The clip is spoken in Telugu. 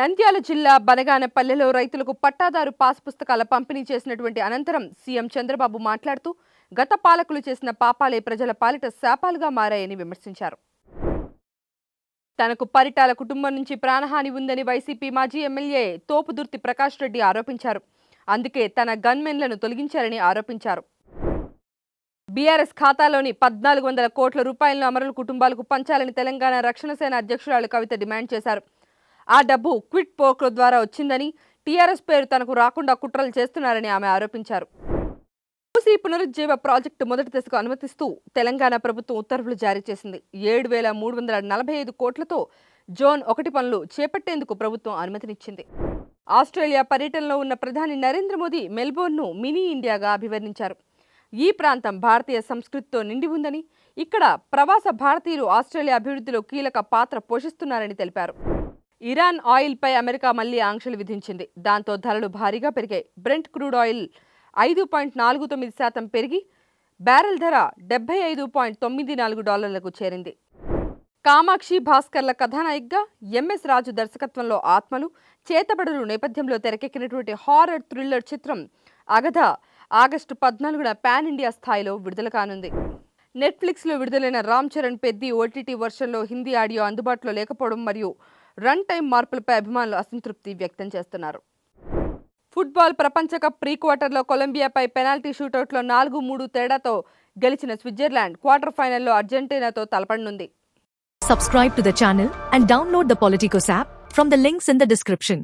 నంద్యాల జిల్లా బనగానపల్లెలో రైతులకు పట్టాదారు పాస్ పుస్తకాల పంపిణీ చేసినటువంటి అనంతరం సీఎం చంద్రబాబు మాట్లాడుతూ గత పాలకులు చేసిన పాపాలే ప్రజల పాలిట శాపాలుగా మారాయని విమర్శించారు. తనకు పరిటాల కుటుంబం నుంచి ప్రాణహాని ఉందని వైసీపీ మాజీ ఎమ్మెల్యే తోపుదుర్తి ప్రకాష్ రెడ్డి ఆరోపించారు. అందుకే తన గన్మెన్లను తొలగించారని ఆరోపించారు. బీఆర్ఎస్ ఖాతాలోని 1400 కోట్ల రూపాయలను అమరుల కుటుంబాలకు పంచాలని తెలంగాణ రక్షణ సేన అధ్యక్షురాలు కవిత డిమాండ్ చేశారు. ఆ డబ్బు క్విట్ పోక్లో ద్వారా వచ్చిందని, టీఆర్ఎస్ పేరు తనకు రాకుండా కుట్రలు చేస్తున్నారని ఆమె ఆరోపించారు. మూసీ పునరుజ్జీవ ప్రాజెక్టు మొదటి దశకు అనుమతిస్తూ తెలంగాణ ప్రభుత్వం ఉత్తర్వులు జారీ చేసింది. 7,345 కోట్లతో జోన్ 1 పనులు చేపట్టేందుకు ప్రభుత్వం అనుమతినిచ్చింది. ఆస్ట్రేలియా పర్యటనలో ఉన్న ప్రధాని నరేంద్ర మోదీ మెల్బోర్న్ను మినీ ఇండియాగా అభివర్ణించారు. ఈ ప్రాంతం భారతీయ సంస్కృతితో నిండి ఉందని, ఇక్కడ ప్రవాస భారతీయులు ఆస్ట్రేలియా అభివృద్ధిలో కీలక పాత్ర పోషిస్తున్నారని తెలిపారు. ఇరాన్ ఆయిల్పై అమెరికా మళ్లీ ఆంక్షలు విధించింది. దాంతో ధరలు భారీగా పెరిగాయి. బ్రెంట్ క్రూడ్ ఆయిల్ 5.49% పెరిగి బ్యారెల్ ధర $75.94కు చేరింది. కామాక్షి భాస్కర్ల కథానాయికగా ఎంఎస్ రాజు దర్శకత్వంలో ఆత్మలు, చేతబడులు నేపథ్యంలో తెరకెక్కినటువంటి హారర్ థ్రిల్లర్ చిత్రం అగధ ఆగస్టు 14న పాన్ ఇండియా స్థాయిలో విడుదల కానుంది. నెట్ఫ్లిక్స్లో విడుదలైన రామ్ చరణ్ పెద్ది ఓటీటీ వర్షన్లో హిందీ ఆడియో అందుబాటులో లేకపోవడం మరియు రన్ టైం మార్పులపై అభిమానులు అసంతృప్తి వ్యక్తం చేస్తున్నారు. ఫుట్బాల్ ప్రపంచ కప్ ప్రీ క్వార్టర్లో కొలంబియాపై పెనాల్టీ షూటౌట్లో 4-3 తేడాతో గెలిచిన స్విట్జర్లాండ్ క్వార్టర్ ఫైనల్లో అర్జెంటీనాతో తలపడనుంది. Subscribe to the channel and download the Politicos app from the links in the description.